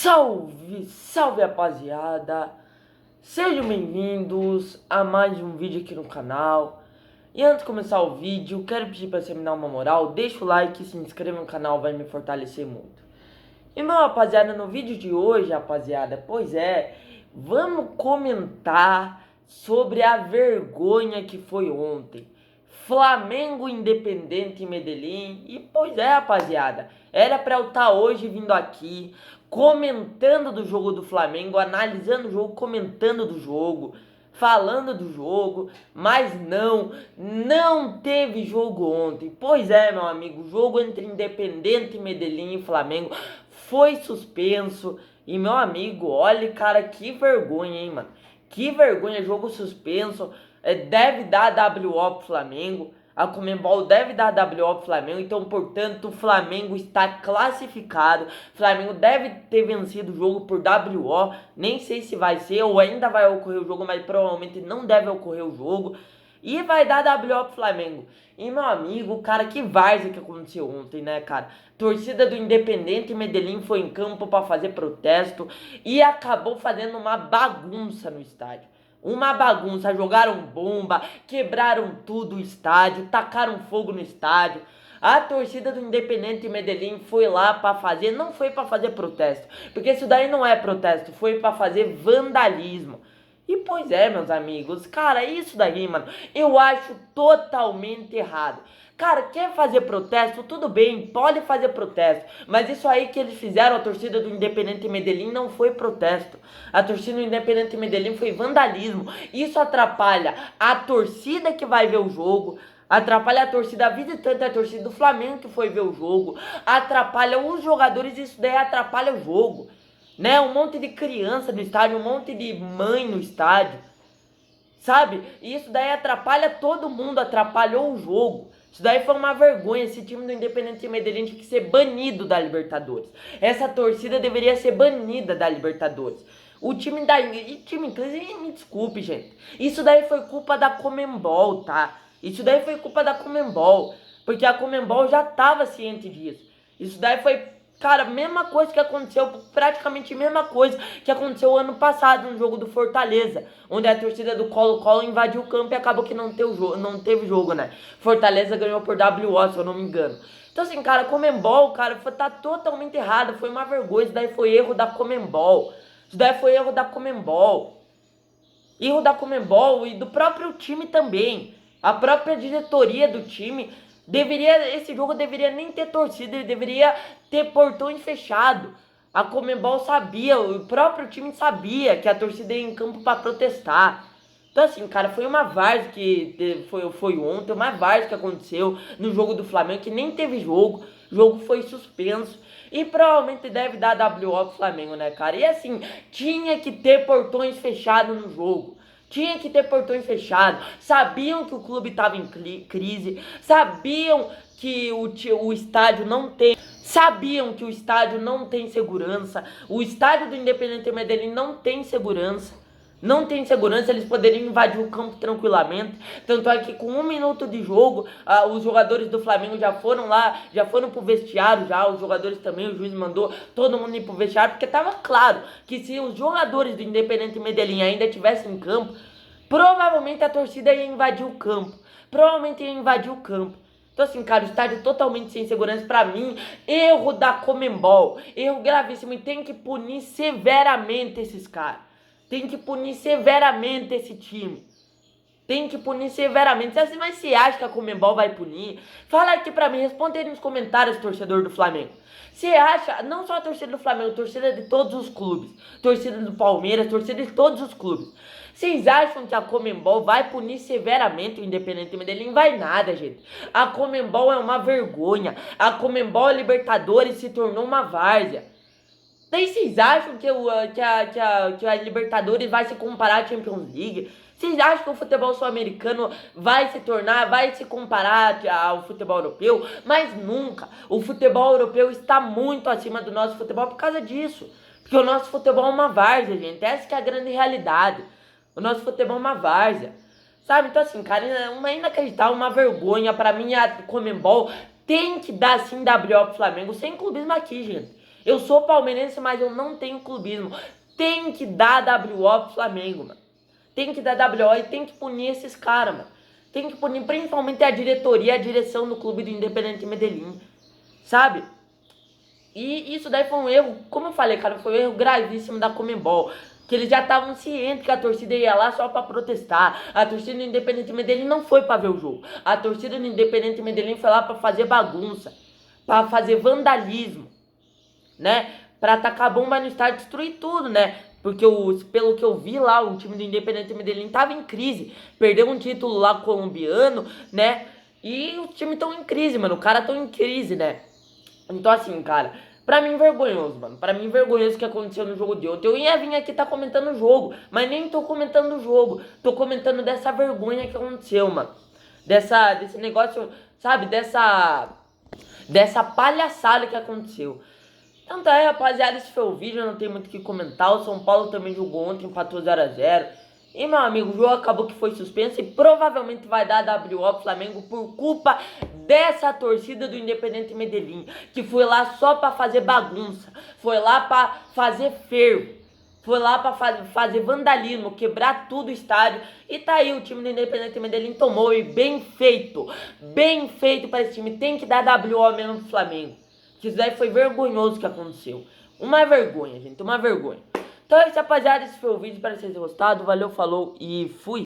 Salve, salve rapaziada! Sejam bem-vindos a mais um vídeo aqui no canal. E antes de começar o vídeo, quero pedir para você me dar uma moral, deixa o like e se inscreva no canal, vai me fortalecer muito. E meu rapaziada, no vídeo de hoje, rapaziada, vamos comentar sobre a vergonha que foi ontem. Flamengo, Independente e Medellín. E rapaziada, era pra eu estar hoje vindo aqui comentando do jogo do Flamengo, analisando o jogo, comentando do jogo, falando do jogo, mas não teve jogo ontem. Pois é, meu amigo, o jogo entre Independente, Medellín e Flamengo foi suspenso. E meu amigo, olha, cara, que vergonha, hein, mano. Que vergonha, jogo suspenso. Deve dar WO pro Flamengo. A Conmebol deve dar WO pro Flamengo. Então, portanto, o Flamengo está classificado. O Flamengo deve ter vencido o jogo por WO. Nem sei se vai ser ou ainda vai ocorrer o jogo, mas provavelmente não deve ocorrer o jogo. E vai dar WO pro Flamengo. E meu amigo, cara, que várzea que aconteceu ontem, né, cara? Torcida do Independente Medellín foi em campo para fazer protesto e acabou fazendo uma bagunça no estádio. Uma bagunça, jogaram bomba, quebraram tudo o estádio, tacaram fogo no estádio. A torcida do Independente Medellín foi lá para fazer, não foi para fazer protesto, porque isso daí não é protesto, foi para fazer vandalismo. E pois é, meus amigos, cara, isso daí, mano, eu acho totalmente errado. Cara, quer fazer protesto? Tudo bem, pode fazer protesto. Mas isso aí que eles fizeram, a torcida do Independente Medellín, não foi protesto. A torcida do Independente Medellín foi vandalismo. Isso atrapalha a torcida que vai ver o jogo, atrapalha a torcida visitante, a torcida do Flamengo que foi ver o jogo, atrapalha os jogadores, isso daí atrapalha o jogo. Né? Um monte de criança no estádio, um monte de mãe no estádio. Sabe? E isso daí atrapalha todo mundo, atrapalhou o jogo. Isso daí foi uma vergonha. Esse time do Independente Medellín tinha que ser banido da Libertadores. Essa torcida deveria ser banida da Libertadores. O time da time inglês, me desculpe, gente. Isso daí foi culpa da Conmebol, tá? Isso daí foi culpa da Conmebol, porque a Conmebol já estava ciente disso. Isso daí foi, cara, mesma coisa que aconteceu, praticamente a mesma coisa que aconteceu ano passado no jogo do Fortaleza, onde a torcida do Colo-Colo invadiu o campo e acabou que não teve jogo, né? Fortaleza ganhou por WO, se eu não me engano. Então assim, cara, Conmebol, cara, tá totalmente errado, foi uma vergonha, isso daí foi erro da Conmebol. Isso daí foi erro da Conmebol. Erro da Conmebol e do próprio time também. A própria diretoria do time esse jogo deveria nem ter torcida, ele deveria ter portões fechados. A Conmebol sabia, o próprio time sabia que a torcida ia em campo para protestar. Então assim, cara, foi uma várzea que foi ontem, uma várzea que aconteceu no jogo do Flamengo, que nem teve jogo, o jogo foi suspenso. E provavelmente deve dar WO pro Flamengo, né, cara? E assim, tinha que ter portões fechados no jogo. Tinha que ter portões fechados. Sabiam que o clube estava em crise. Sabiam que o estádio não tem. Sabiam que o estádio não tem segurança. O estádio do Independente Medellín não tem segurança. Não tem segurança, eles poderiam invadir o campo tranquilamente. Tanto é que com 1 minuto de jogo, os jogadores do Flamengo já foram lá, já foram pro vestiário já, os jogadores também, o juiz mandou todo mundo ir pro vestiário, porque tava claro que se os jogadores do Independente Medellín ainda estivessem em campo, provavelmente a torcida ia invadir o campo. Provavelmente ia invadir o campo. Então assim, cara, o estádio totalmente sem segurança, pra mim, erro da Conmebol, erro gravíssimo, e tem que punir severamente esses caras. Tem que punir severamente esse time. Tem que punir severamente. Mas você acha que a Conmebol vai punir? Fala aqui pra mim, responde aí nos comentários, torcedor do Flamengo. Você acha, não só a torcida do Flamengo, a torcida de todos os clubes, torcida do Palmeiras, torcida de todos os clubes. Vocês acham que a Conmebol vai punir severamente o Independente Medellín? Vai nada, gente. A Conmebol é uma vergonha. A Conmebol Libertadores se tornou uma várzea. Daí vocês acham que a Libertadores vai se comparar à Champions League? Vocês acham que o futebol sul-americano vai se comparar ao futebol europeu? Mas nunca. O futebol europeu está muito acima do nosso futebol por causa disso. Porque o nosso futebol é uma várzea, gente. Essa que é a grande realidade. O nosso futebol é uma várzea. Sabe? Então assim, cara, é uma inacreditável, uma vergonha. Pra mim, a Conmebol tem que dar sim WO pro Flamengo. Sem clubismo aqui, gente. Eu sou palmeirense, mas eu não tenho clubismo. Tem que dar WO pro Flamengo, mano. Tem que dar WO e tem que punir esses caras, mano. Tem que punir principalmente a diretoria, a direção do clube do Independente Medellín, sabe? E isso daí foi um erro, como eu falei, cara, foi um erro gravíssimo da Conmebol. Que eles já estavam cientes que a torcida ia lá só pra protestar. A torcida do Independente Medellín não foi pra ver o jogo. A torcida do Independente Medellín foi lá pra fazer bagunça, pra fazer vandalismo, né? Pra atacar bomba no estádio, destruir tudo, né? Porque pelo que eu vi lá, o time do Independente Medellín tava em crise. Perdeu um título lá colombiano, né? E o time tão em crise, mano. O cara tão em crise, né? Então assim, cara, pra mim vergonhoso, mano. Pra mim vergonhoso o que aconteceu no jogo de ontem. Eu ia vir aqui tá comentando o jogo, mas nem tô comentando o jogo. Tô comentando dessa vergonha que aconteceu, mano. Desse negócio, sabe? Dessa palhaçada que aconteceu. Então tá aí, rapaziada, esse foi o vídeo, não tem muito o que comentar. O São Paulo também jogou ontem, empatou 0x0. E, meu amigo, o jogo acabou que foi suspenso e provavelmente vai dar WO pro Flamengo por culpa dessa torcida do Independente Medellín, que foi lá só pra fazer bagunça, foi lá pra fazer fervo, foi lá pra fazer vandalismo, quebrar tudo o estádio. E tá aí, o time do Independente Medellín tomou, e bem feito pra esse time. Tem que dar WO mesmo pro Flamengo. Que isso daí foi vergonhoso que aconteceu. Uma vergonha, gente, uma vergonha. Então é isso, rapaziada, esse foi o vídeo, espero que vocês tenham gostado. Valeu, falou e fui!